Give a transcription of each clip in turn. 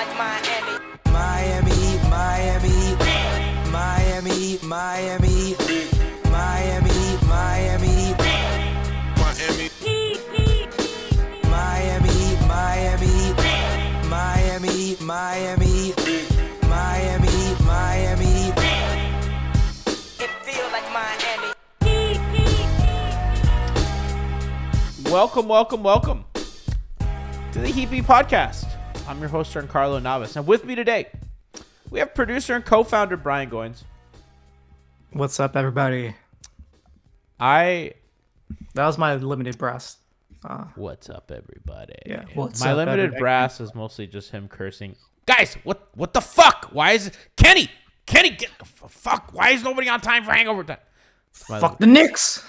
like Miami. Miami, Miami, Miami, Miami, Miami, Miami, Miami, Miami, Miami, Miami, Miami, Miami, Miami. It feels like Miami. Welcome to the Heapy Podcast. I'm your host, Giancarlo Navas, and with me today, we have producer and co-founder Brian Goins. What's up, everybody? That was my limited brass. What's up, everybody? Yeah, my limited brass is mostly just him cursing. Guys, what the fuck? Why is it Kenny, get the fuck? Why is nobody on time for hangover time? Fuck the Knicks.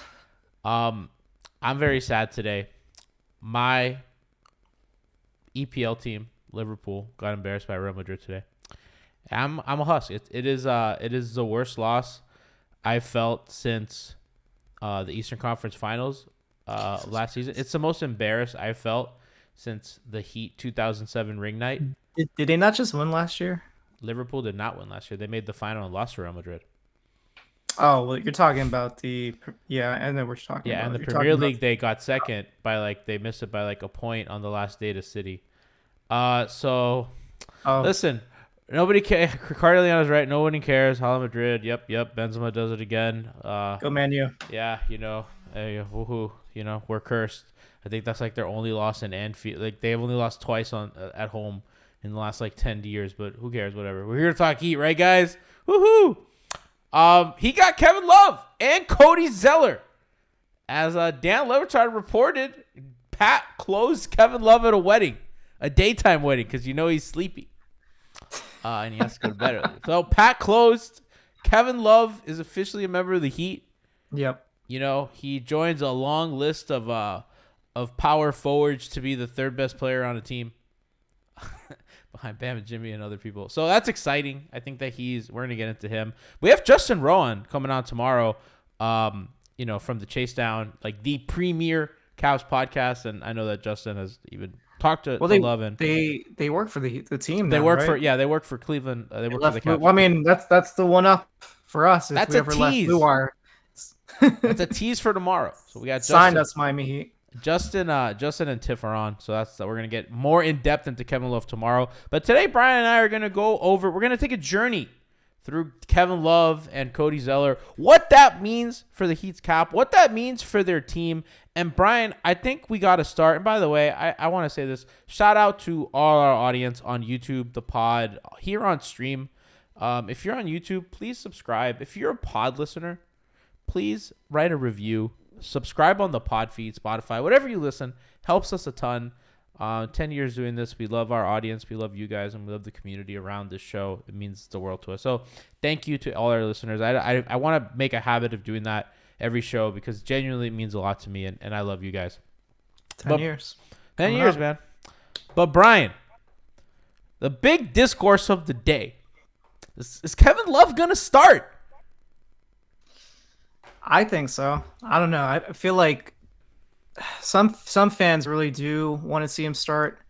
I'm very sad today. My EPL team, Liverpool, got embarrassed by Real Madrid today. I'm a husk. It is the worst loss I felt since the Eastern Conference Finals last season. It's the most embarrassed I felt since the Heat 2007 ring night. Did they not just win last year? Liverpool did not win last year. They made the final and lost to Real Madrid. Oh, well, you're talking about I know what you're talking about. Yeah, and the Premier League, they got second by they missed it by a point on the last day to City. Listen, nobody cares. Carleone's right. Nobody cares. Hala Madrid. Yep. Benzema does it again. Go Man U. Yeah, woohoo. We're cursed. I think that's their only loss in Anfield. They've only lost twice at home in the last 10 years. But who cares? Whatever. We're here to talk Heat, right, guys? Woohoo! He got Kevin Love and Cody Zeller. As Dan Levitard reported, Pat closed Kevin Love at a daytime wedding, because he's sleepy. And he has to go to bed early. So Pat closed. Kevin Love is officially a member of the Heat. Yep. He joins a long list of power forwards to be the third best player on a team. Behind Bam and Jimmy and other people. So that's exciting. I think that we're going to get into him. We have Justin Rowan coming on tomorrow, from the Chase Down, the premier Cavs podcast. And I know that Justin has even talked to Love. And they work for the team. They now, work right? they work for Cleveland. They work for the Cavs. Well, I mean, that's the one up for us. That's if we a ever tease. Left Blue Wire. That's a tease for tomorrow. So we got signed us Miami Heat. Justin and Tiff are on, so we're gonna get more in depth into Kevin Love tomorrow. But today, Brian and I are gonna we're gonna take a journey through Kevin Love and Cody Zeller, what that means for the Heat's cap, what that means for their team. And Brian, I think we gotta start. And by the way, I want to say this: shout out to all our audience on YouTube, the pod here on stream. If you're on YouTube, please subscribe. If you're a pod listener, please write a review. Subscribe on the pod feed, Spotify, whatever you listen, helps us a ton. 10 years doing this. We love our audience. We love you guys, and we love the community around this show. It means the world to us. So thank you to all our listeners. I want to make a habit of doing that every show, because genuinely it means a lot to me, and I love you guys. 10 years. 10 years, man. But Brian, the big discourse of the day is Kevin Love going to start? I think so. I don't know. I feel like some fans really do want to see him start.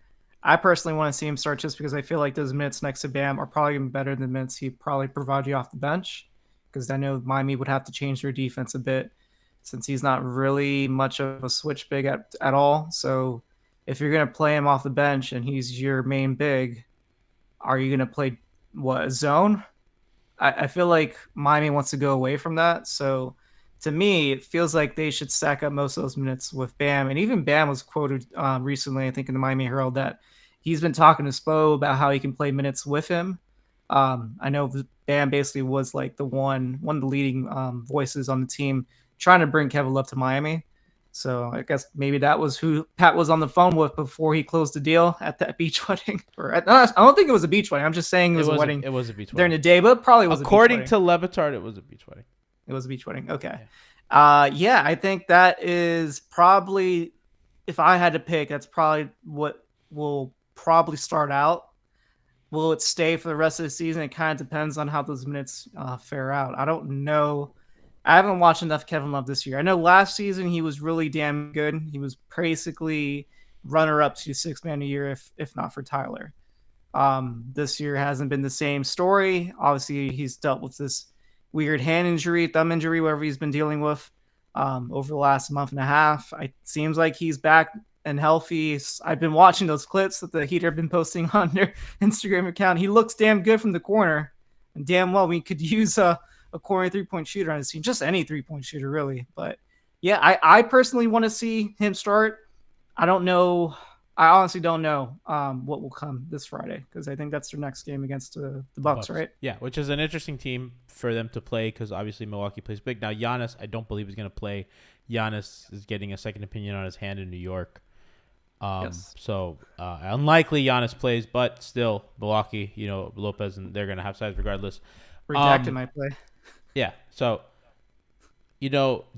I personally want to see him start just because I feel like those minutes next to Bam are probably going to be better than minutes he probably provided you off the bench, because I know Miami would have to change their defense a bit since he's not really much of a switch big at all. So if you're going to play him off the bench and he's your main big, are you going to play a zone? I feel like Miami wants to go away from that. So to me, it feels like they should stack up most of those minutes with Bam. And even Bam was quoted recently, I think, in the Miami Herald, that he's been talking to Spo about how he can play minutes with him. I know Bam basically was one of the leading voices on the team trying to bring Kevin Love to Miami. So I guess maybe that was who Pat was on the phone with before he closed the deal at that beach wedding. I don't think it was a beach wedding. I'm just saying it was a wedding. It was a beach wedding during the day, but it probably was. According to Levitard, it was a beach wedding. It was a beach wedding. Okay. Yeah, I think that is probably, if I had to pick, that's probably what will probably start out. Will it stay for the rest of the season? It kind of depends on how those minutes fare out. I don't know. I haven't watched enough Kevin Love this year. I know last season he was really damn good. He was basically runner-up to sixth man a year, if not for Tyler. This year hasn't been the same story. Obviously, he's dealt with this weird hand injury, thumb injury, whatever he's been dealing with over the last month and a half. It seems like he's back and healthy. I've been watching those clips that the Heat have been posting on their Instagram account. He looks damn good from the corner, and damn well we could use a corner 3-point shooter on his team, just any 3-point shooter really. But yeah, I personally want to see him start. I don't know. I honestly don't know what will come this Friday, because I think that's their next game against the Bucks, right? Yeah, which is an interesting team for them to play, because obviously Milwaukee plays big. Now, Giannis, I don't believe is going to play. Giannis is getting a second opinion on his hand in New York. Yes. So unlikely Giannis plays, but still Milwaukee, Lopez, and they're going to have size regardless. Redacted my play. Yeah, so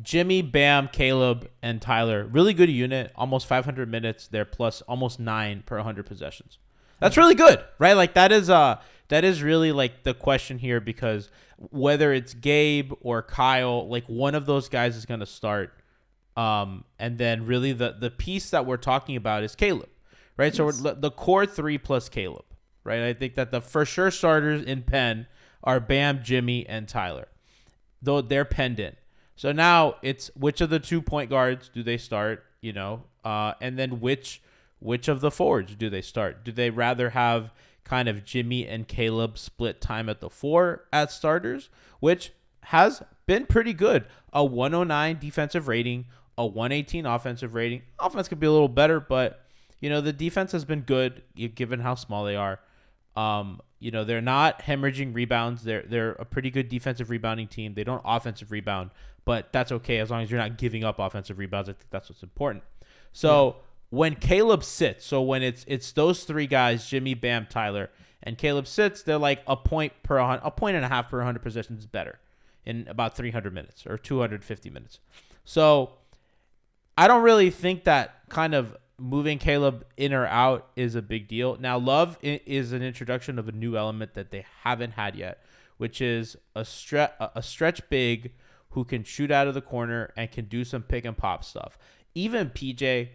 Jimmy, Bam, Caleb, and Tyler, really good unit, almost 500 minutes. They're plus almost 9 per 100 possessions. That's really good, right? Like that is really like the question here, because whether it's Gabe or Kyle, like one of those guys is going to start. And then really the piece that we're talking about is Caleb, right? Yes. So the core 3 plus Caleb, right? I think that the for sure starters in Penn are Bam, Jimmy, and Tyler, though they're penned in. So now it's which of the 2 point guards do they start, and then which of the forwards do they start? Do they rather have kind of Jimmy and Caleb split time at the 4 as starters, which has been pretty good? A 109 defensive rating, a 118 offensive rating. Offense could be a little better, but, the defense has been good given how small they are. They're not hemorrhaging rebounds. They're a pretty good defensive rebounding team. They don't offensive rebound, but that's okay as long as you're not giving up offensive rebounds. I think that's what's important. So when Caleb sits, so when it's those 3 guys, Jimmy, Bam, Tyler, and Caleb sits, they're like a point and a half per 100 possessions better in about 300 minutes or 250 minutes. So I don't really think that kind of moving Caleb in or out is a big deal. Now, Love is an introduction of a new element that they haven't had yet, which is a stretch big who can shoot out of the corner and can do some pick and pop stuff. Even PJ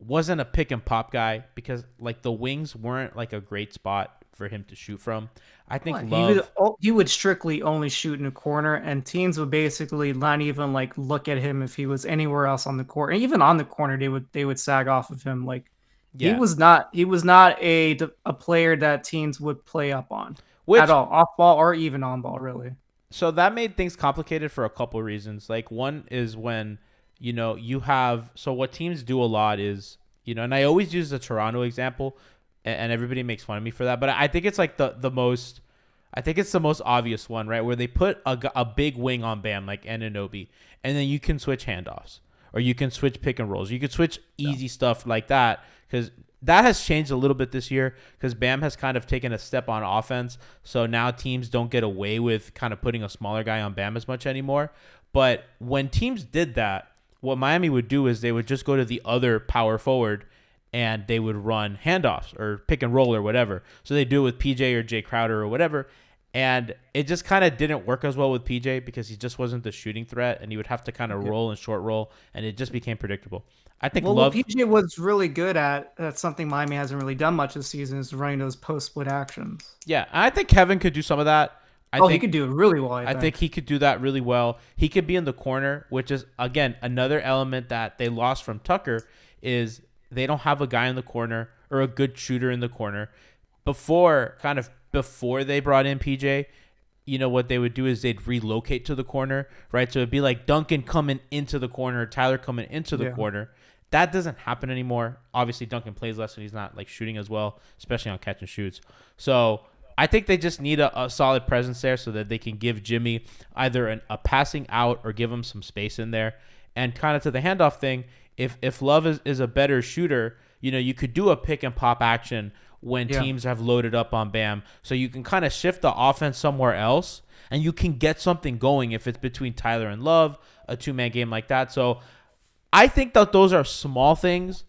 wasn't a pick and pop guy because like the wings weren't like a great spot for him to shoot from. I think Love, he would strictly only shoot in a corner, and teams would basically not even like look at him if he was anywhere else on the court. And even on the corner, they would sag off of him. Like he was not a player that teams would play up on at all, off ball or even on ball, really. So that made things complicated for a couple of reasons. Like one is when you have, so what teams do a lot is, and I always use the Toronto example, and everybody makes fun of me for that, but I think it's like the most obvious one, right? Where they put a big wing on Bam, like Anunoby, and then you can switch handoffs, or you can switch pick and rolls. You could switch easy stuff like that, because that has changed a little bit this year, because Bam has kind of taken a step on offense. So now teams don't get away with kind of putting a smaller guy on Bam as much anymore. But when teams did that, what Miami would do is they would just go to the other power forward and they would run handoffs or pick and roll or whatever. So they do it with PJ or Jay Crowder or whatever. And it just kind of didn't work as well with PJ because he just wasn't the shooting threat, and he would have to kind of roll and short roll, and it just became predictable. I think what PJ was really good at, that's something Miami hasn't really done much this season, is running those post-split actions. Yeah, I think Kevin could do some of that. I think he could do it really well. I think he could do that really well. He could be in the corner, which is, again, another element that they lost from Tucker, is they don't have a guy in the corner or a good shooter in the corner. Before they brought in PJ, what they would do is they'd relocate to the corner, right? So it'd be like Duncan coming into the corner, Tyler coming into the corner. That doesn't happen anymore. Obviously, Duncan plays less, and he's not like shooting as well, especially on catch and shoots. So I think they just need a solid presence there so that they can give Jimmy either a passing out or give him some space in there. And kind of to the handoff thing, if Love is a better shooter, you could do a pick and pop action when teams have loaded up on Bam. So you can kind of shift the offense somewhere else, and you can get something going if it's between Tyler and Love, a two-man game like that. So I think that those are small things.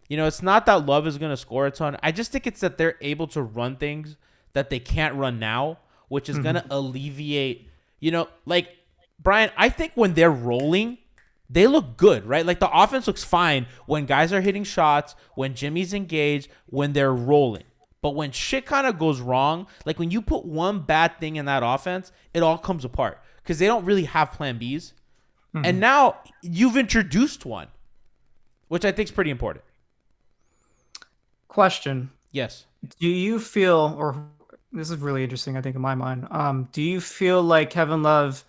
It's not that Love is going to score a ton. I just think it's that they're able to run things that they can't run now, which is going to alleviate, like Brian, I think when they're rolling, they look good, right? Like the offense looks fine when guys are hitting shots, when Jimmy's engaged, when they're rolling. But But when shit kind of goes wrong, like when you put one bad thing in that offense, it all comes apart because they don't really have plan Bs. And now you've introduced one, which I think is pretty important. Question. Yes. Do you feel, or this is really interesting, I think, in my mind. Do you feel like Kevin Love,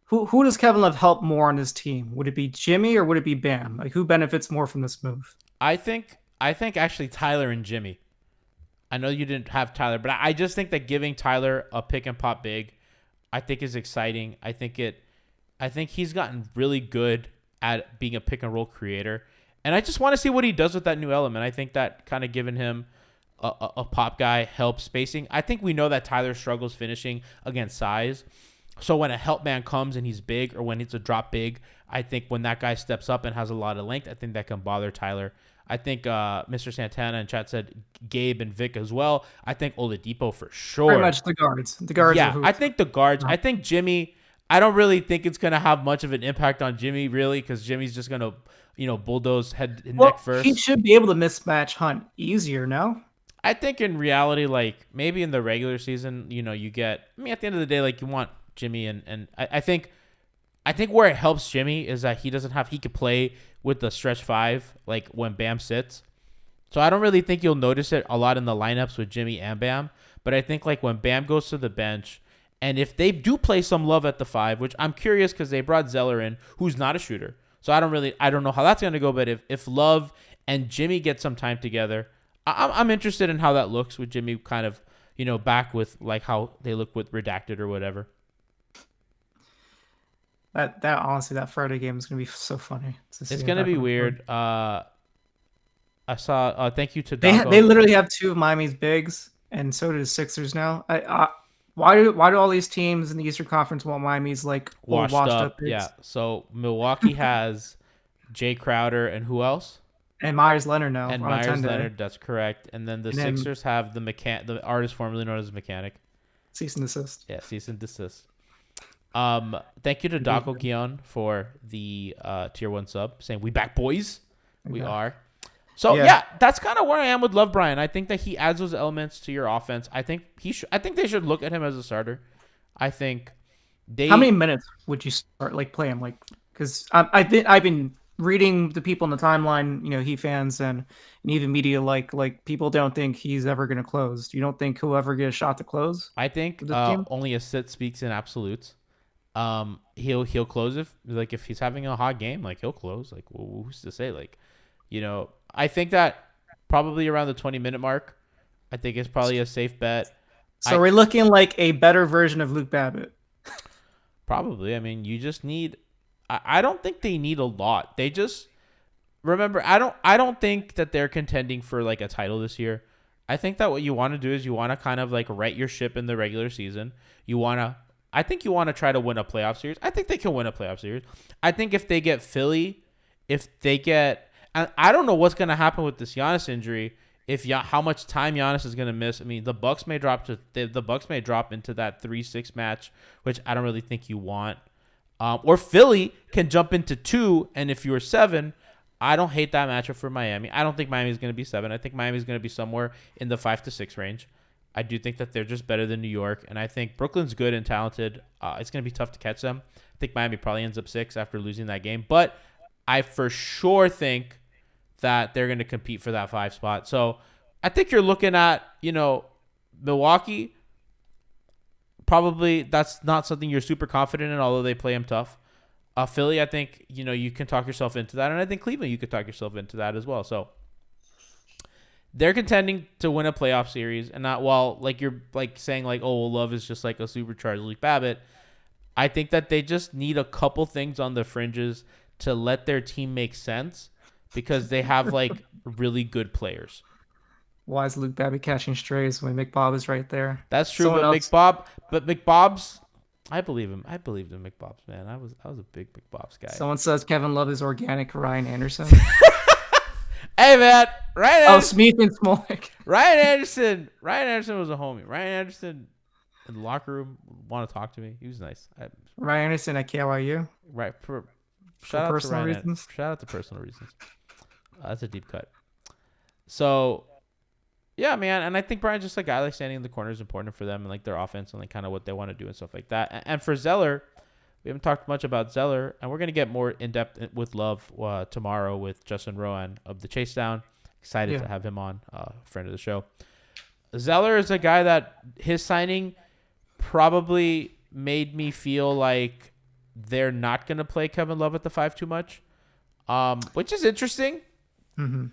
who does Kevin Love help more on his team? Would it be Jimmy or would it be Bam? Like, who benefits more from this move? I think actually Tyler and Jimmy. I know you didn't have Tyler, but I just think that giving Tyler a pick and pop big, I think is exciting. I think he's gotten really good at being a pick and roll creator. And I just want to see what he does with that new element. I think that kind of giving him a pop guy helps spacing. I think we know that Tyler struggles finishing against size. So when a help man comes and he's big, or when it's a drop big, I think when that guy steps up and has a lot of length, I think that can bother Tyler. I think Mr. Santana in chat said Gabe and Vic as well. I think Oladipo for sure. Pretty much the guards. The guards. Yeah, I think the guards. I think Jimmy. I don't really think it's gonna have much of an impact on Jimmy, really, because Jimmy's just gonna, bulldoze head and neck first. He should be able to mismatch Hunt easier, no? I think in reality, like maybe in the regular season, you get. I mean, at the end of the day, like you want Jimmy and I think where it helps Jimmy is that he could play with the stretch five, like when Bam sits. So I don't really think you'll notice it a lot in the lineups with Jimmy and Bam. But I think like when Bam goes to the bench, and if they do play some Love at the five, which I'm curious because they brought Zeller in, who's not a shooter. So I don't know how that's going to go. But if Love and Jimmy get some time together, I'm interested in how that looks with Jimmy kind of, back with like how they look with Redacted or whatever. That honestly, that Friday game is gonna be so funny. It's gonna be weird. I saw. Thank you to Daco. They literally have two of Miami's bigs, and so do the Sixers now. Why do all these teams in the Eastern Conference want Miami's like washed up bigs? Yeah. So Milwaukee has Jay Crowder and who else? And Myers Leonard now. And Myers Leonard, that's correct. And then the Sixers have the artist formerly known as Mechanic. Cease and desist. Yeah, cease and desist. Thank you to Daco Guion for the tier 1 sub, saying we back boys. We are. So yeah, that's kind of where I am with Love Brian. I think that he adds those elements to your offense. I think they should look at him as a starter. I think How many minutes would you start play him because I've been reading the people in the timeline, Heat fans and even media like people don't think he's ever going to close. You don't think he'll ever get a shot to close? I think only a sit speaks in absolutes. He'll close if he's having a hot game, he'll close. Who's to say? I think that probably around the 20-minute mark, I think it's probably a safe bet. So we're looking like a better version of Luke Babbitt. Probably. I mean, you just need. I don't think they need a lot. They just remember. I don't think that they're contending for a title this year. I think that what you want to do is you want to kind of right your ship in the regular season. I think you want to try to win a playoff series. I think they can win a playoff series. I think if they get Philly, and I don't know what's going to happen with this Giannis injury. How much time Giannis is going to miss. I mean, the Bucks may drop into that 3-6 match, which I don't really think you want. Or Philly can jump into 2, and if you're 7, I don't hate that matchup for Miami. I don't think Miami is going to be 7. I think Miami is going to be somewhere in the 5-6 range. I do think that they're just better than New York, and I think Brooklyn's good and talented. It's going to be tough to catch them. I think Miami probably ends up 6 after losing that game, but I for sure think that they're going to compete for that 5 spot. So I think you're looking at, Milwaukee. Probably that's not something you're super confident in, although they play them tough. Philly, I think, you can talk yourself into that, and I think Cleveland, you could talk yourself into that as well. So they're contending to win a playoff series, and not you're saying Love is just a supercharged Luke Babbitt. I think that they just need a couple things on the fringes to let their team make sense because they have really good players. Why is Luke Babbitt catching strays when McBob is right there? That's true, McBob's. I believe him. I believed in McBob's, man. I was a big McBob's guy. Someone says Kevin Love is organic Ryan Anderson. Hey, man. Smith and Smolik. Ryan Anderson was a homie. Ryan Anderson in the locker room want to talk to me. He was nice. Ryan Anderson at KYU. Right. Shout out personal reasons. Shout out to personal reasons. That's a deep cut. So, Yeah, man, and I think Brian's just a guy like standing in the corner is important for them and like their offense and like kind of what they want to do and stuff like that. And for Zeller, we haven't talked much about Zeller, and we're gonna get more in depth with Love tomorrow with Justin Rowan of the Chase Down. Excited to have him on, friend of the show. Zeller is a guy that his signing probably made me feel like they're not gonna play Kevin Love at the 5 too much, which is interesting. Mm-hmm.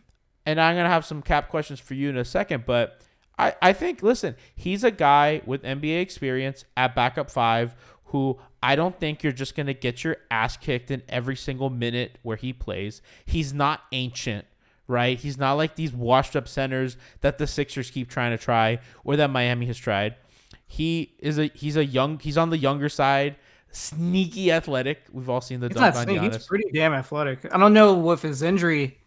And I'm going to have some cap questions for you in a second. But I think, listen, he's a guy with NBA experience at backup 5 who I don't think you're just going to get your ass kicked in every single minute where he plays. He's not ancient, right? He's not like these washed up centers that the Sixers keep trying to try or that Miami has tried. He's on the younger side, sneaky athletic. We've all seen the dunk on Giannis. He's pretty damn athletic. I don't know if his injury...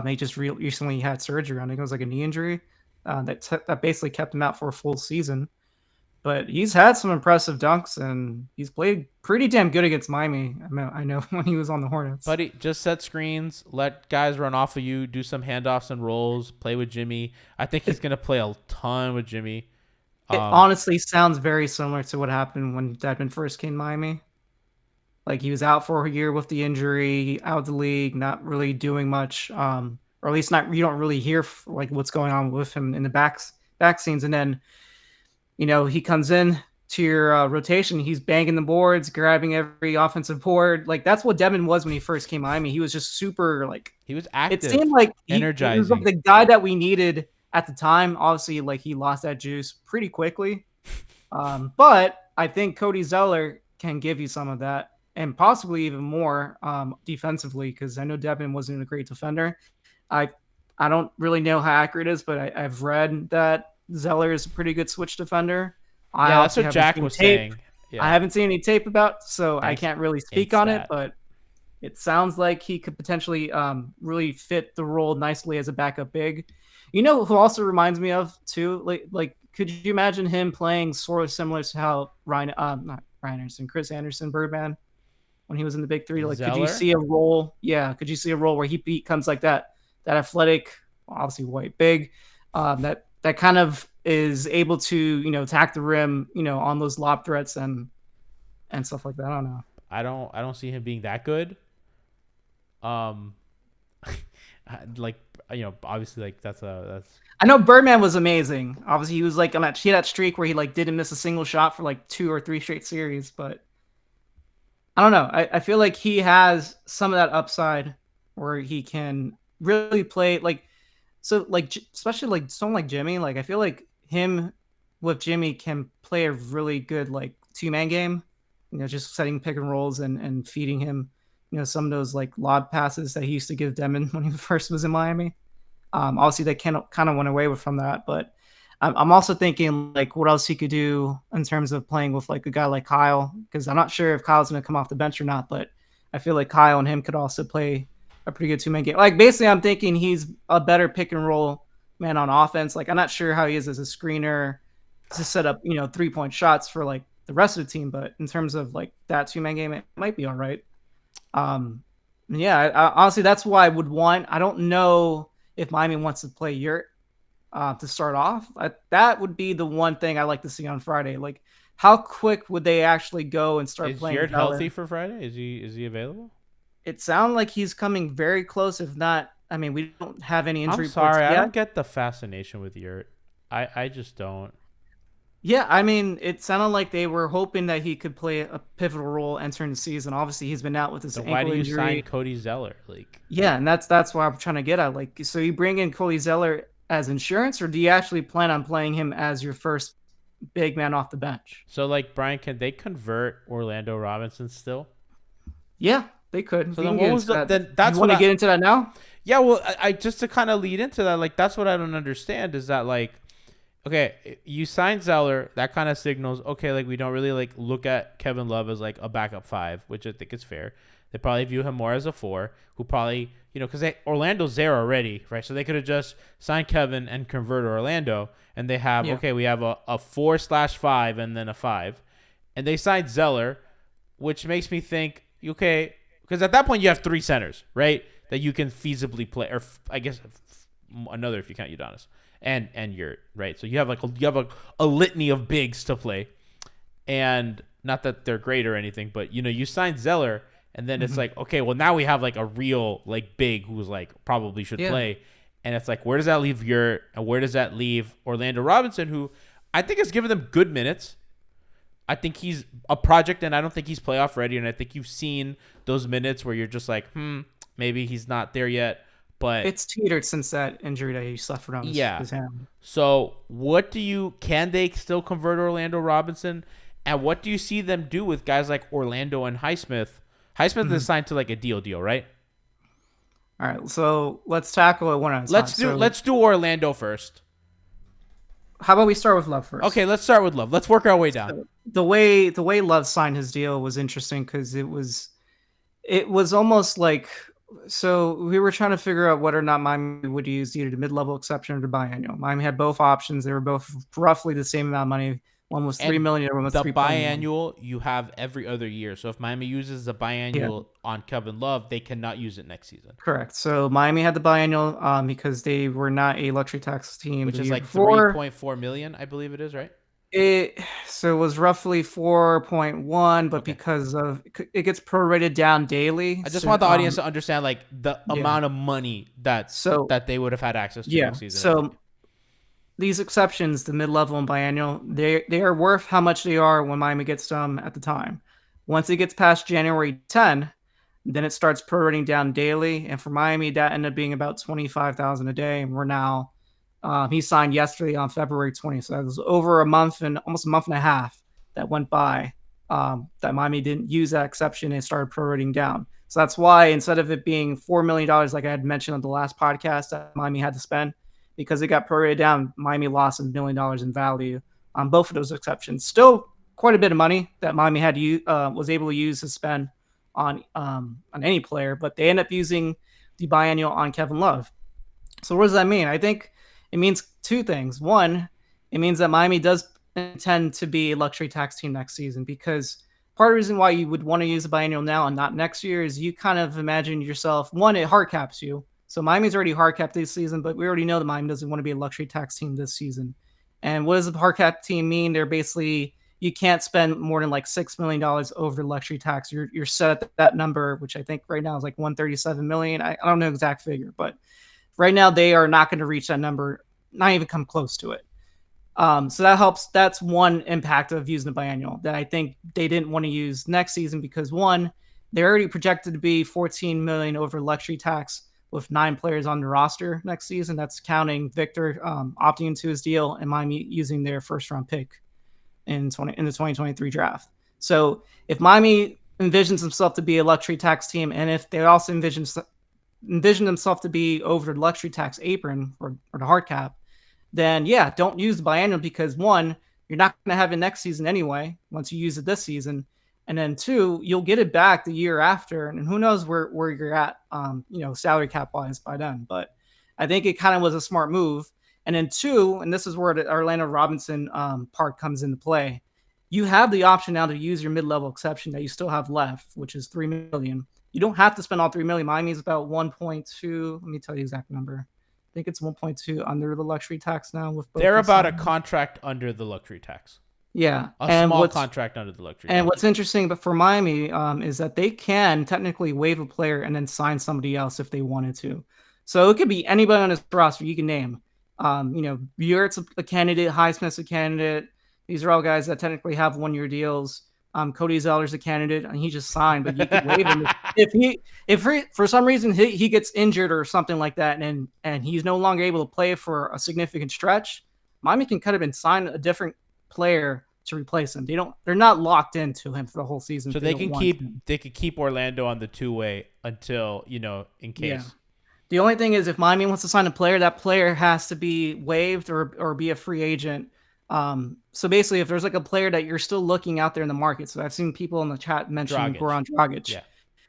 they just recently had surgery on it. It was like a knee injury that basically kept him out for a full season. But he's had some impressive dunks, and he's played pretty damn good against Miami. I know when he was on the Hornets. Buddy, just set screens, let guys run off of you, do some handoffs and rolls, play with Jimmy. I think he's going to play a ton with Jimmy. It honestly sounds very similar to what happened when Dedmon first came to Miami. Like, he was out for a year with the injury, out of the league, not really doing much, or at least you don't really hear like what's going on with him in the back scenes. And then, he comes in to your rotation. He's banging the boards, grabbing every offensive board. Like, that's what Dedmon was when he first came to Miami. He was just super, like, he was active. It seemed like energizing. He was like the guy that we needed at the time. Obviously, like, he lost that juice pretty quickly. But I think Cody Zeller can give you some of that. And possibly even more defensively, because I know Dedmon wasn't a great defender. I don't really know how accurate it is, but I've read that Zeller is a pretty good switch defender. Yeah, that's what Jack was saying. Yeah. I haven't seen any tape about, so I can't really speak on it, but it sounds like he could potentially really fit the role nicely as a backup big. You know who also reminds me of, too? Like could you imagine him playing sort of similar to how Chris Anderson, Birdman, when he was in the big three? Like, Zeller? Could you see a role? Yeah, could you see a role where he becomes like that athletic, obviously white big, that kind of is able to attack the rim, on those lob threats and stuff like that. I don't know. I don't see him being that good. Like, obviously, like that's. I know Birdman was amazing. Obviously, he was like on that streak where he like didn't miss a single shot for like 2 or 3 straight series, but. I don't know. I feel like he has some of that upside where he can really play especially like someone like Jimmy. Like, I feel like him with Jimmy can play a really good like 2-man game, just setting pick and rolls and feeding him, some of those like lob passes that he used to give Dedmon when he first was in Miami. Obviously they kind of went away from that, but I'm also thinking like what else he could do in terms of playing with like a guy like Kyle, because I'm not sure if Kyle's going to come off the bench or not, but I feel like Kyle and him could also play a pretty good 2-man game. Like, basically I'm thinking he's a better pick and roll man on offense. Like, I'm not sure how he is as a screener to set up, 3-point shots for like the rest of the team, but in terms of like that 2-man game, it might be all right. I honestly, that's why I would want. I don't know if Miami wants to play Yurt to start off. That would be the one thing I like to see on Friday. Like, how quick would they actually go and start playing? Is Yurt healthy for Friday? Is he available? It sounds like he's coming very close. If not, I mean, we don't have any injury. I'm sorry, yet. I don't get the fascination with Yurt. I just don't. Yeah, I mean, it sounded like they were hoping that he could play a pivotal role entering the season. Obviously, he's been out with his ankle injury. Why do you sign Cody Zeller? Like, yeah, and that's why I'm trying to get at. Like, so you bring in Cody Zeller as insurance, or do you actually plan on playing him as your first big man off the bench? So, like, Brian, can they convert Orlando Robinson still? Yeah, they could. So then what was that's you want to get into that now? Yeah, well, I just to kind of lead into that, like, that's what I don't understand is that, like, okay, you sign Zeller, that kind of signals, okay, like, we don't really, like, look at Kevin Love as, like, a backup 5, which I think is fair. They probably view him more as a 4, who probably, because Orlando's there already, right? So they could have just signed Kevin and converted Orlando, and they have, okay, we have a 4/5 and then a 5. And they signed Zeller, which makes me think, okay, because at that point you have 3 centers, right, that you can feasibly play, or I guess another if you count Udonis and Yurt, right? So you have a litany of bigs to play, and not that they're great or anything, but you sign Zeller, and then it's like, okay, well now we have like a real like big who's like probably should play, and it's like, where does that leave Yurt, and where does that leave Orlando Robinson, who I think has given them good minutes. I think he's a project, and I don't think he's playoff ready. And I think you've seen those minutes where you're just like, maybe he's not there yet. But it's teetered since that injury that he suffered on his hand. So can they still convert Orlando Robinson? And what do you see them do with guys like Orlando and Highsmith? Highsmith is signed to like a deal, right? All right, so let's tackle it one at a time. Let's do Orlando first. How about we start with Love first? Okay, let's start with Love. Let's work our way down. So the way Love signed his deal was interesting because it was almost like, so we were trying to figure out whether or not Miami would use either the mid-level exception or the biannual. Miami had both options. They were both roughly the same amount of money. One was $3 million, one was $3 million. The biannual you have every other year. So if Miami uses the biannual on Kevin Love, they cannot use it next season. Correct. So Miami had the biannual because they were not a luxury tax team, which is like $3.4 million, I believe it is, right? It was roughly 4.1, but because of it gets prorated down daily. I just want the audience to understand like the amount of money that they would have had access to next season. So these exceptions, the mid-level and biannual, they are worth how much they are when Miami gets them at the time. Once it gets past January 10, then it starts prorating down daily. And for Miami, that ended up being about $25,000 a day. And we're now, he signed yesterday on February 20th. So that was over a month and almost a month and a half that went by that Miami didn't use that exception and started prorating down. So that's why instead of it being $4 million, like I had mentioned on the last podcast that Miami had to spend, because it got prorated down, Miami lost $1 million in value on both of those exceptions. Still quite a bit of money that Miami had was able to use to spend on any player, but they end up using the biennial on Kevin Love. So what does that mean? I think it means two things. One, it means that Miami does intend to be a luxury tax team next season, because part of the reason why you would want to use the biennial now and not next year is you kind of imagine yourself, one, it hard caps you. So Miami's already hard capped this season, but we already know that Miami doesn't want to be a luxury tax team this season. And what does a hard cap team mean? They're basically, you can't spend more than like $6 million over the luxury tax. You're set at that number, which I think right now is like $137 million. I don't know the exact figure, but right now they are not going to reach that number, not even come close to it. So that helps. That's one impact of using the biennial that I think they didn't want to use next season, because one, they're already projected to be $14 million over luxury tax with 9 players on the roster next season. That's counting Victor opting into his deal and Miami using their first-round pick in the 2023 draft. So if Miami envisions himself to be a luxury tax team, and if they also envision themselves to be over the luxury tax apron or the hard cap, then don't use the biennial, because one, you're not going to have it next season anyway once you use it this season. And then two, you'll get it back the year after, and who knows where you're at, salary cap wise by then. But I think it kind of was a smart move. And then two, and this is where the Orlando Robinson part comes into play. You have the option now to use your mid-level exception that you still have left, which is $3 million. You don't have to spend all $3 million. Miami's about 1.2. Let me tell you the exact number. I think it's 1.2 under the luxury tax now. They're about a contract under the luxury tax. Yeah. A small contract under the luxury. And what's interesting but for Miami is that they can technically waive a player and then sign somebody else if they wanted to. So it could be anybody on this roster you can name. Yurt's a candidate, Highsmith's a candidate. These are all guys that technically have 1-year deals. Cody Zeller's a candidate, and he just signed, but you could waive him if for some reason he gets injured or something like that, and he's no longer able to play for a significant stretch. Miami can kind of sign a different player to replace him. They're not locked into him for the whole season. So they could keep Orlando on the 2-way until, in case. Yeah. The only thing is if Miami wants to sign a player, that player has to be waived or be a free agent. So basically if there's like a player that you're still looking out there in the market, so I've seen people in the chat mention Goran Dragic. Yeah.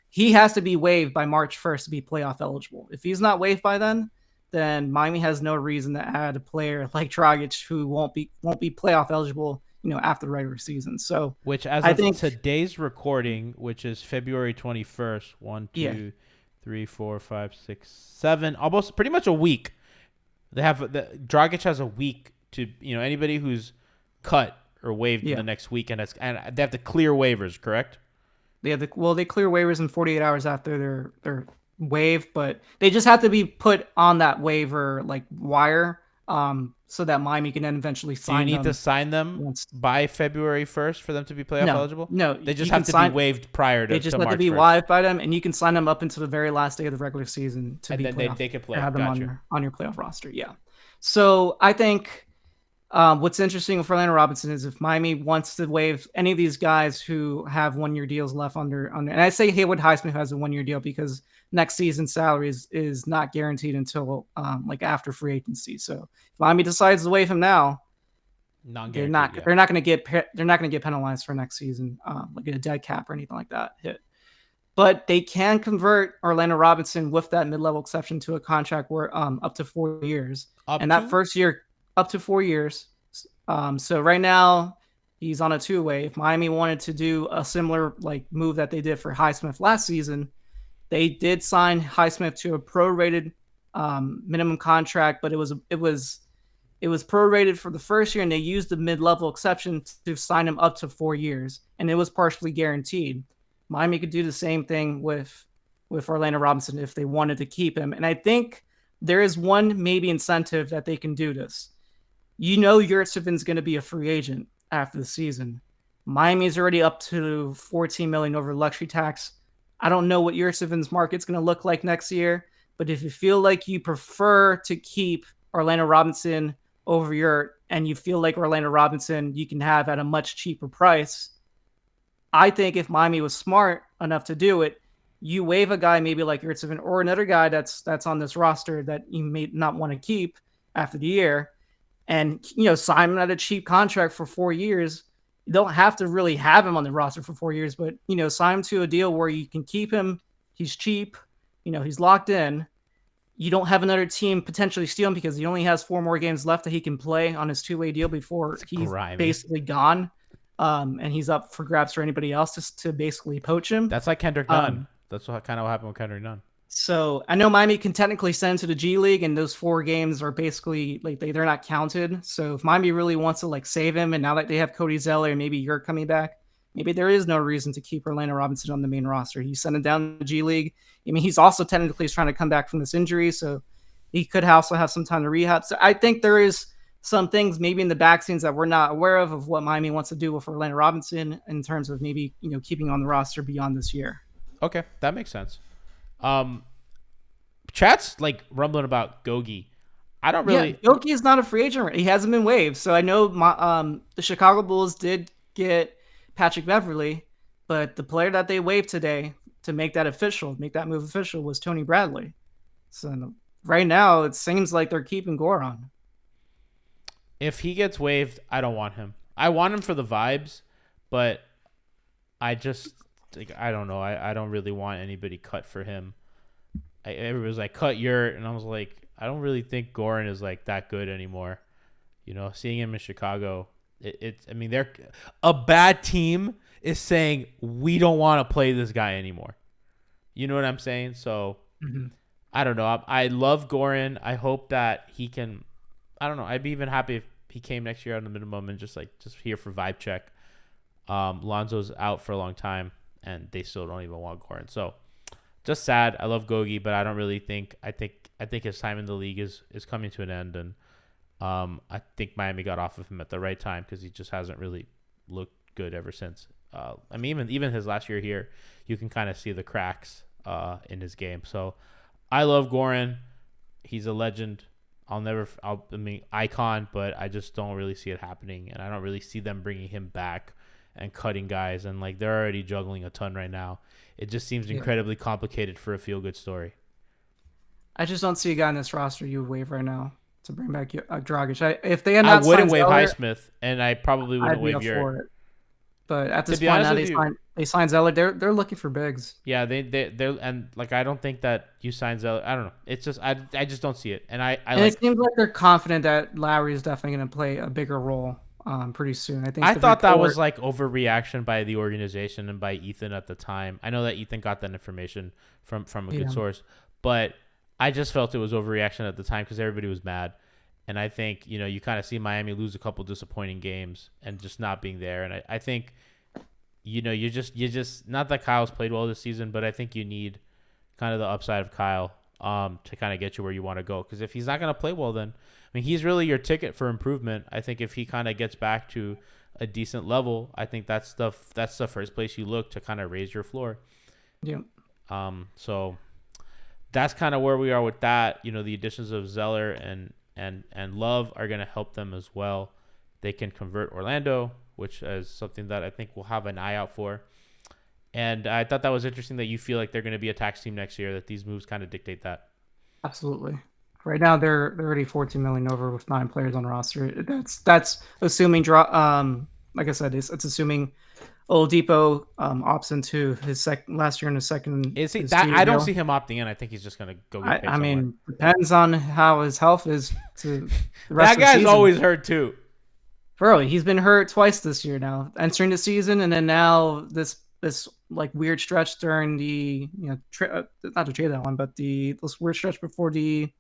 He has to be waived by March 1st to be playoff eligible. If he's not waived by then Miami has no reason to add a player like Dragic who won't be playoff eligible, after the regular season. So, which as of today's recording, which is February 21st, 1, 2, 3, 4, 5, 6, 7, almost pretty much a week. Dragic has a week to anybody who's cut or waived in the next week, and they have to clear waivers, correct? They clear waivers in 48 hours after their waive, but they just have to be put on that waiver like wire, so that Miami can then eventually sign them. Do you need to sign them by February 1st for them to be playoff eligible? No, they just have to be waived prior to. They just have to be waived by them, and you can sign them up until the very last day of the regular season to be playoff. They can play. Have them on your playoff roster. Yeah. So I think what's interesting for Orlando Robinson is if Miami wants to waive any of these guys who have 1-year deals left under, and I say Haywood Highsmith has a 1-year deal because next season's salary is not guaranteed until like after free agency. So if Miami decides to waive him now, they're not going to get penalized for next season, like a dead cap or anything like that hit. But they can convert Orlando Robinson with that mid-level exception to a contract where up to 4 years, that first year up to 4 years. So right now he's on a 2-way. If Miami wanted to do a similar like move that they did for Highsmith last season, they did sign Highsmith to a prorated minimum contract, but it was prorated for the first year, and they used the mid-level exception to sign him up to 4 years, and it was partially guaranteed. Miami could do the same thing with Orlando Robinson if they wanted to keep him, and I think there is one maybe incentive that they can do this. Yurtsevic's going to be a free agent after the season. Miami's already up to $14 million over luxury tax. I don't know what Yurtsevic's market's going to look like next year, but if you feel like you prefer to keep Orlando Robinson over Yurt, and you feel like Orlando Robinson you can have at a much cheaper price, I think if Miami was smart enough to do it, you waive a guy maybe like Yurtsevic or another guy that's on this roster that you may not want to keep after the year, and sign him at a cheap contract for 4 years. You don't have to really have him on the roster for 4 years, but sign him to a deal where you can keep him. He's cheap, he's locked in. You don't have another team potentially steal him because he only has 4 more games left that he can play on his 2-way deal before he's basically gone. And he's up for grabs for anybody else just to basically poach him. That's like Kendrick Nunn. That's what happened with Kendrick Nunn. So I know Miami can technically send to the G League, and those 4 games are basically like they're not counted. So if Miami really wants to like save him, and now that they have Cody Zeller and maybe you're coming back, maybe there is no reason to keep Orlando Robinson on the main roster. He sent him down to the G League. I mean, he's also technically trying to come back from this injury, so he could also have some time to rehab. So I think there is some things maybe in the back scenes that we're not aware of what Miami wants to do with Orlando Robinson in terms of maybe keeping on the roster beyond this year. Okay, that makes sense. Chat's like rumbling about Gogi. I don't really. Yeah, Gogi is not a free agent. He hasn't been waived. So I know the Chicago Bulls did get Patrick Beverley, but the player that they waived today to make that move official, was Tony Bradley. So right now it seems like they're keeping Goran. If he gets waived, I don't want him. I want him for the vibes, but I just I don't know. I don't really want anybody cut for him. Everybody was like, cut Yurt, and I was like, I don't really think Goran is like that good anymore. Seeing him in Chicago, I mean, they're a bad team is saying we don't want to play this guy anymore. You know what I'm saying? So I don't know. I love Goran. I hope that he can. I don't know. I'd be even happy if he came next year on the minimum and just here for vibe check. Lonzo's out for a long time, and they still don't even want Goran. So just sad. I love Gogi, but I don't really think. I think his time in the league is coming to an end, and I think Miami got off of him at the right time because he just hasn't really looked good ever since. I mean, even his last year here, you can kind of see the cracks in his game. So I love Goran. He's a legend. Icon, but I just don't really see it happening, and I don't really see them bringing him back and cutting guys, and like they're already juggling a ton right now. It just seems incredibly complicated for a feel-good story. I just don't see a guy on this roster you would waive right now to bring back Dragic. If they had not, I wouldn't waive Highsmith, and I probably wouldn't waive Yurt. But at this point now they signed Zeller. They're looking for bigs. Yeah, they're and like I don't think that you sign Zeller. I don't know. It's just I just don't see it. And it seems like they're confident that Lowry is definitely going to play a bigger role pretty soon. I thought that was like overreaction by the organization and by Ethan at the time. I know that Ethan got that information from a good source, but I just felt it was overreaction at the time because everybody was mad. And I think, you kind of see Miami lose a couple disappointing games and just not being there. And I think, you just not that Kyle's played well this season, but I think you need kind of the upside of Kyle to kind of get you where you want to go. Because if he's not going to play well, then, he's really your ticket for improvement. I think if he kind of gets back to a decent level, I think that's the first place you look to kind of raise your floor. Yeah. So that's kind of where we are with that. The additions of Zeller and Love are going to help them as well. They can convert Orlando, which is something that I think we'll have an eye out for. And I thought that was interesting that you feel like they're going to be a tax team next year, that these moves kind of dictate that. Absolutely. Right now they're already 14 million over with 9 players on roster. That's assuming like I said, it's assuming Oladipo opts into his last year in his second. Is he that? I don't see him opting in. I think he's just going to go get paid somewhere. Depends on how his health is to the rest that of the guy's season. always hurt too. Bro, he's been hurt twice this year now, entering the season, and then now this like weird stretch during the not to trade that one, but this weird stretch before the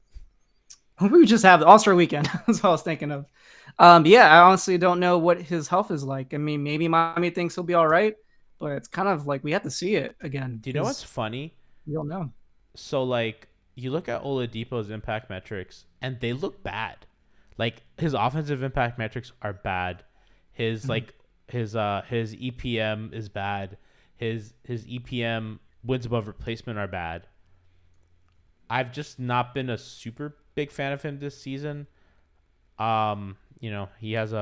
we just have the All-Star weekend. That's what I was thinking of. Yeah, I honestly don't know what his health is like. Maybe Miami thinks he'll be all right, but it's kind of like we have to see it again. Do you know what's funny? We don't know. So like you look at Oladipo's impact metrics, and they look bad. Like his offensive impact metrics are bad. His his EPM is bad. His EPM wins above replacement are bad. I've just not been a super big fan of him this season. He has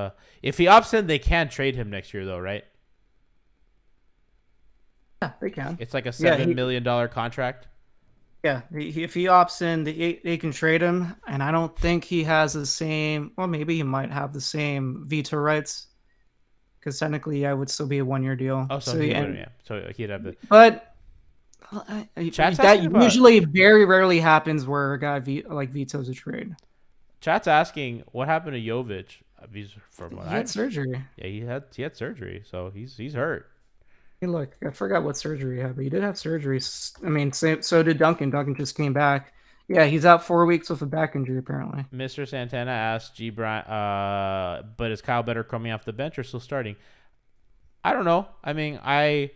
if he opts in, they can trade him next year though, right? Yeah, they can. It's like a $7 million contract. Yeah, if he opts in, they can trade him, and I don't think he has the same. Well, maybe he might have the same veto rights, because technically, I would still be a 1-year deal. Oh, so he'd have it. But Chat's that usually very rarely happens where a guy vetoes a trade. Chat's asking what happened to Jovic. He had surgery. Yeah, he had surgery, so he's hurt. Hey, look, I forgot what surgery he had, but he did have surgery. So did Duncan. Duncan just came back. Yeah, he's out 4 weeks with a back injury, apparently. Mr. Santana asked Brian, but is Kyle better coming off the bench or still starting? I don't know. I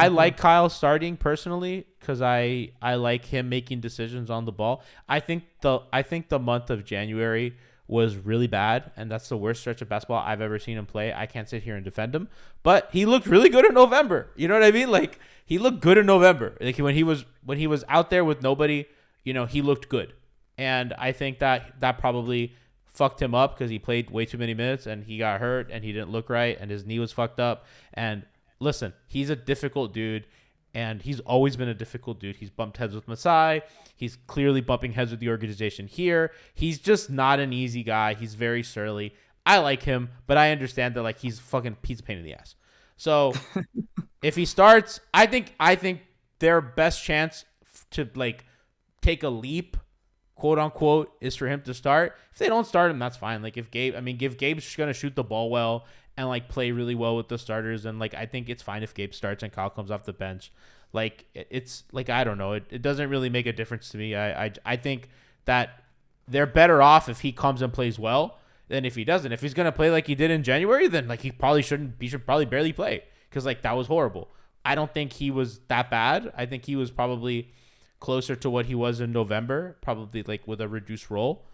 like Kyle starting personally because I like him making decisions on the ball. I think the month of January was really bad, and that's the worst stretch of basketball I've ever seen him play. I can't sit here and defend him, but he looked really good in November. You know what I mean? Like he looked good in November. Like when he was out there with nobody, he looked good. And I think that probably fucked him up because he played way too many minutes and he got hurt and he didn't look right and his knee was fucked up. And listen, he's a difficult dude. And he's always been a difficult dude. He's bumped heads with Masai. He's clearly bumping heads with the organization here. He's just not an easy guy. He's very surly. I like him, but I understand that he's he's a pain in the ass. So if he starts, I think their best chance to take a leap, quote unquote, is for him to start. If they don't start him, that's fine. If Gabe's gonna shoot the ball well and play really well with the starters, and I think it's fine if Gabe starts and Kyle comes off the bench. It's I don't know. It doesn't really make a difference to me. I think that they're better off if he comes and plays well than if he doesn't. If he's gonna play like he did in January, then he probably shouldn't. He should probably barely play because that was horrible. I don't think he was that bad. I think he was probably closer to what he was in November, probably with a reduced role,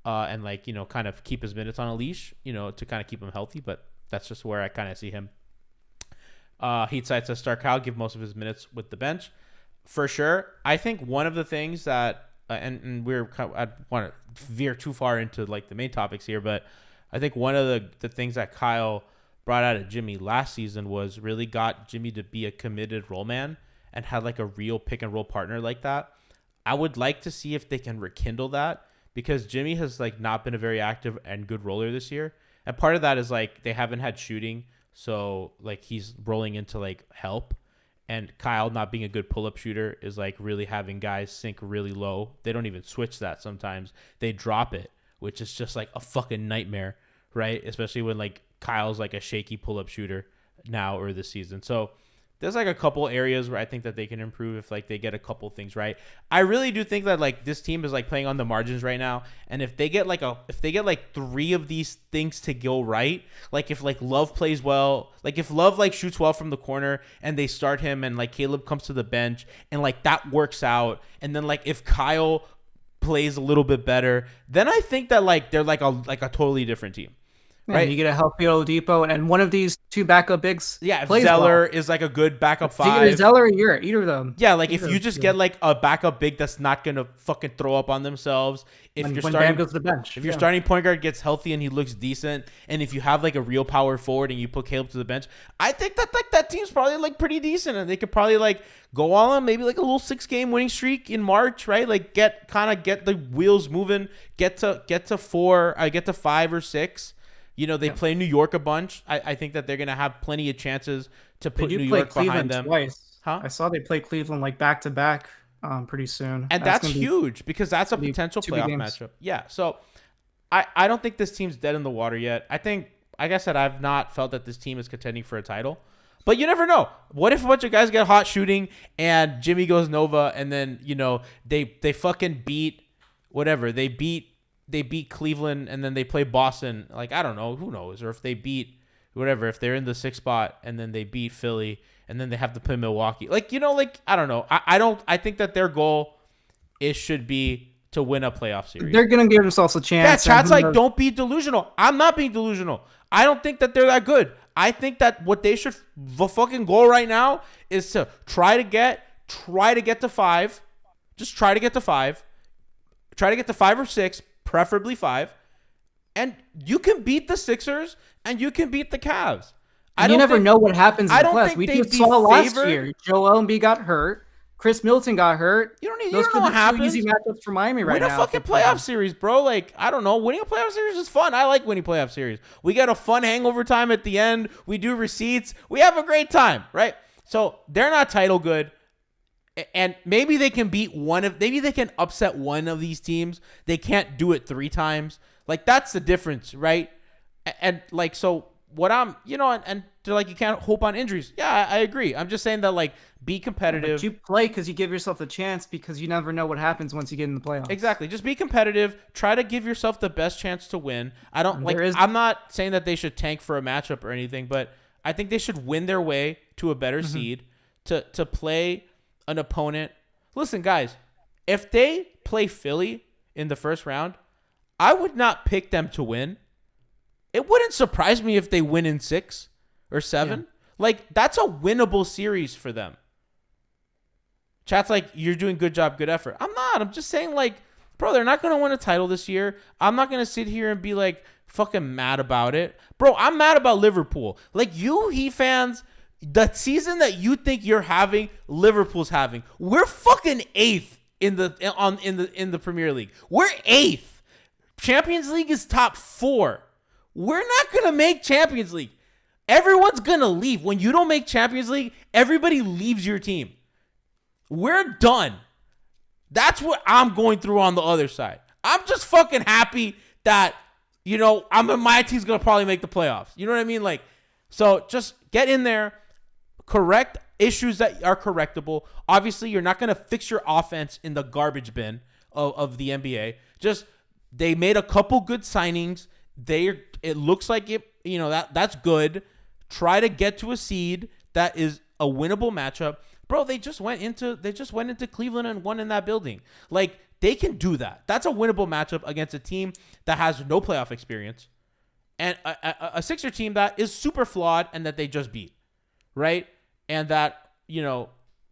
and kind of keep his minutes on a leash, to kind of keep him healthy. But that's just where I kind of see him. Heat side says start Kyle, give most of his minutes with the bench. For sure. I think one of the things that, I want to veer too far into the main topics here, but I think one of the things that Kyle brought out of Jimmy last season was really got Jimmy to be a committed role man and had a real pick and roll partner like that. I would like to see if they can rekindle that because Jimmy has not been a very active and good roller this year. And part of that is they haven't had shooting. So he's rolling into help, and Kyle not being a good pull-up shooter is really having guys sink really low. They don't even switch that sometimes. They drop it, which is just a fucking nightmare, right? Especially when Kyle's a shaky pull-up shooter now or this season. So there's like a couple areas where I think that they can improve if like they get a couple things right. I really do think that like this team is like playing on the margins right now, and if they get like 3 of these things to go right, like if like Love plays well, like if Love like shoots well from the corner and they start him and like Caleb comes to the bench and like that works out, and then like if Kyle plays a little bit better, then I think that like they're like a totally different team. Right, you get a healthy Oladipo, and one of these 2 backup bigs. Yeah, if plays Zeller well. is like a good backup Either 5. Zeller or either of them. Yeah, like if you just get like a backup big that's not gonna fucking throw up on themselves. If when you're Bam starting goes to the bench. if your starting point guard gets healthy and he looks decent, and if you have like a real power forward and you put Caleb to the bench, I think that like that team's probably like pretty decent, and they could probably like go on maybe like a little 6-game winning streak in March, right? Like get the wheels moving, get to 5 or 6. You know, they play New York a bunch. I think that they're going to have plenty of chances to put New York behind them. Twice. Huh? I saw they play Cleveland like back to back pretty soon. And that's huge because that's a potential playoff matchup. Yeah. So I don't think this team's dead in the water yet. Like I said, I've not felt that this team is contending for a title. But you never know. What if a bunch of guys get hot shooting and Jimmy goes Nova, and then, you know, they fucking beat whatever. They beat Cleveland, and then they play Boston. Like, I don't know. Who knows? Or if they beat whatever, if they're in the 6th spot and then they beat Philly and then they have to play Milwaukee. Like, you know, like, I don't know. I think that their goal should be to win a playoff series. They're going to give themselves a chance. Yeah, chat's like, don't be delusional. I'm not being delusional. I don't think that they're that good. I think that what they should the fucking goal right now is to try to get to 5. Just try to get to 5. Try to get to 5 or 6. Preferably 5, and you can beat the Sixers and you can beat the Cavs. You never know what happens in the playoffs. We just saw last year. Joel Embiid got hurt. Chris Middleton got hurt. You don't Those know what happens. Easy matchups for Miami right now. Win a fucking playoff series, bro. Like, I don't know. Winning a playoff series is fun. I like winning playoff series. We get a fun hangover time at the end. We do receipts. We have a great time, right? So they're not title good. And maybe they can maybe they can upset one of these teams. They can't do it 3 times. Like, that's the difference, right? And like, so what I'm, you know, and they're like, you can't hope on injuries. Yeah, I agree. I'm just saying that, like, be competitive. But you play because you give yourself a chance, because you never know what happens once you get in the playoffs. Exactly. Just be competitive. Try to give yourself the best chance to win. I'm not saying that they should tank for a matchup or anything, but I think they should win their way to a better seed to play an opponent. Listen, guys, if they play Philly in the first round, I would not pick them to win. It wouldn't surprise me if they win in 6 or 7. Yeah. Like, that's a winnable series for them. Chat's like, you're doing good job, good effort. I'm not. I'm just saying, like, bro, they're not going to win a title this year. I'm not going to sit here and be, like, fucking mad about it. Bro, I'm mad about Liverpool. Like, you Heat fans, the season that you think you're having, Liverpool's having. We're fucking 8th in the Premier League. We're 8th. Champions League is top 4. We're not going to make Champions League. Everyone's going to leave. When you don't make Champions League, everybody leaves your team. We're done. That's what I'm going through on the other side. I'm just fucking happy that, you know, my team's going to probably make the playoffs. You know what I mean? Like, so just get in there, correct issues that are correctable. Obviously, you're not going to fix your offense in the garbage bin of the NBA. Just, they made a couple good signings. It looks like it, you know, that's good. Try to get to a seed that is a winnable matchup. Bro, they just went into Cleveland and won in that building. Like, they can do that. That's a winnable matchup against a team that has no playoff experience and a Sixer team that is super flawed and that they just beat, right? And that, you know,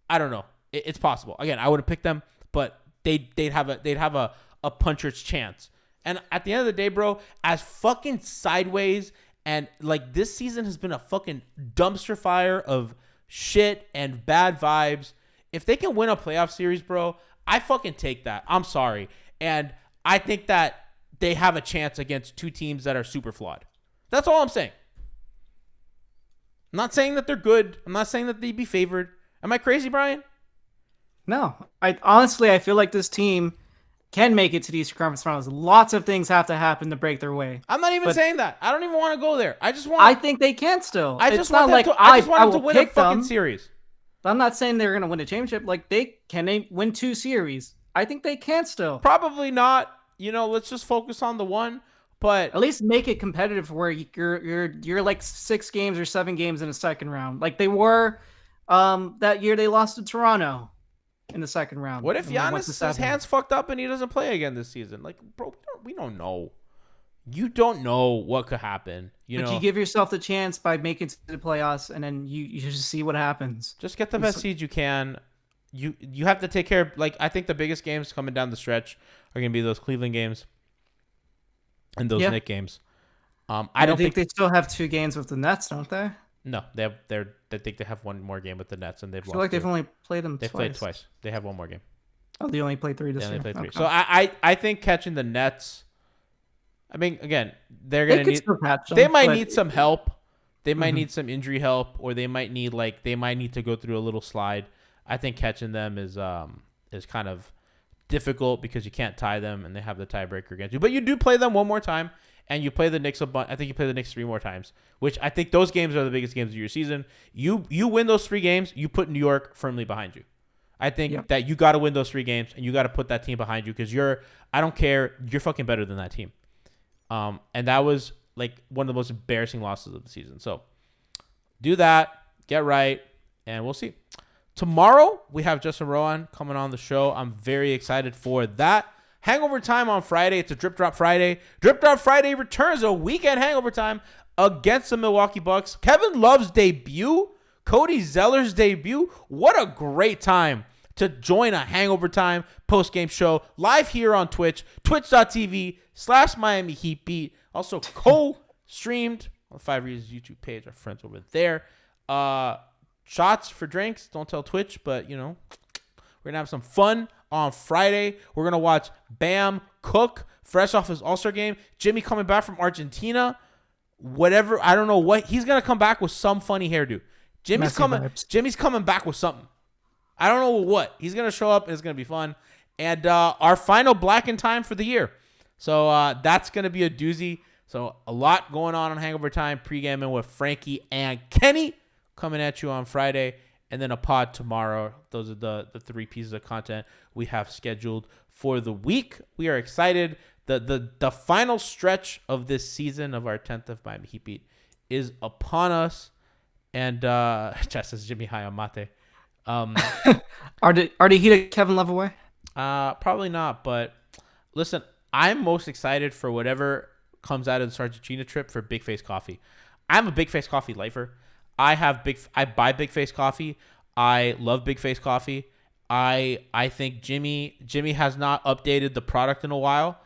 I don't know. It's possible. Again, I wouldn't pick them, but they'd have a puncher's chance. And at the end of the day, bro, as fucking sideways and like this season has been a fucking dumpster fire of shit and bad vibes. If they can win a playoff series, bro, I fucking take that. I'm sorry. And I think that they have a chance against 2 teams that are super flawed. That's all I'm saying. I'm not saying that they're good. I'm not saying that they'd be favored. Am I crazy, Brian? No. I feel like this team can make it to the Eastern Conference Finals. Lots of things have to happen to break their way. I'm not even saying that. I don't even want to go there. I think they can still. I just want them to win a fucking series. I'm not saying they're going to win a championship. Like, they win 2 series? I think they can still. Probably not. Let's just focus on the one. But At least make it competitive where you're like 6 games or 7 games in the second round, like they were that year they lost to Toronto in the second round. what if when they went to Giannis' his hands fucked up and he doesn't play again this season? Like, bro, we don't know. You don't know what could happen. But you give yourself the chance by making it to the playoffs, and then you just see what happens. Just get the best seeds you can. You have to take care of, like, I think the biggest games coming down the stretch are going to be those Cleveland games and those Knicks games. I don't think they still have 2 games with the Nets, don't they? No, they think they have one more game with the Nets, and they've lost. I feel like they've 2. only played them They've twice. played twice. They have one more game. Oh, they only played 3 this year. They played 3. Okay. So I think catching the Nets. I mean, again, they're gonna need. They might need some help. They might need some injury help, or they might need to go through a little slide. I think catching them is kind of difficult because you can't tie them, and they have the tiebreaker against you. But you do play them one more time, and you play the Knicks a bunch. I think you play the Knicks 3 more times, which I think those games are the biggest games of your season. You win those 3 games, you put New York firmly behind you. I think that you got to win those 3 games, and you got to put that team behind you because I don't care, you're fucking better than that team. And that was like one of the most embarrassing losses of the season. So do that, get right, and we'll see. Tomorrow, we have Justin Rowan coming on the show. I'm very excited for that. Hangover time on Friday. It's a Drip Drop Friday. Drip Drop Friday returns a weekend hangover time against the Milwaukee Bucks. Kevin Love's debut. Cody Zeller's debut. What a great time to join a hangover time post-game show live here on Twitch. Twitch.tv/Miami Heat Beat. Also co-streamed on the 5 Reasons YouTube page. Our friends over there. Shots for drinks. Don't tell Twitch, but, we're going to have some fun on Friday. We're going to watch Bam cook fresh off his All-Star game. Jimmy coming back from Argentina. Whatever. I don't know what. He's going to come back with some funny hairdo. Jimmy's coming back with something. I don't know what. He's going to show up, and it's going to be fun. And our final Black in Time for the year. So that's going to be a doozy. So a lot going on Hangover Time. Pre-gaming with Frankie and Kenny coming at you on Friday. And then a pod tomorrow. Those are the 3 pieces of content we have scheduled for the week. We are excited. The final stretch of this season of our 10th of Miami Heat Beat is upon us. And just as Jimmy high on mate. Are the Heat Kevin Love away? Probably not. But listen, I'm most excited for whatever comes out of this Argentina trip for Big Face Coffee. I'm a Big Face Coffee lifer. I buy Big Face Coffee. I love Big Face Coffee. I think Jimmy has not updated the product in a while.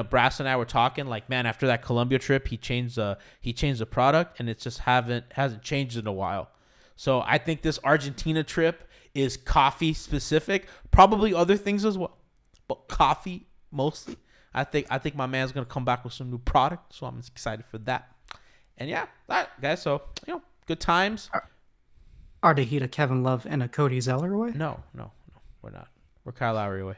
Brass and I were talking like, man, after that Colombia trip, he changed the product, and it just hasn't changed in a while. So I think this Argentina trip is coffee specific, probably other things as well, but coffee mostly. I think my man's gonna come back with some new product, so I'm excited for that. And yeah, that guys. So good times. Are the Heat Kevin Love and a Cody Zeller away? No, we're not. We're Kyle Lowry away.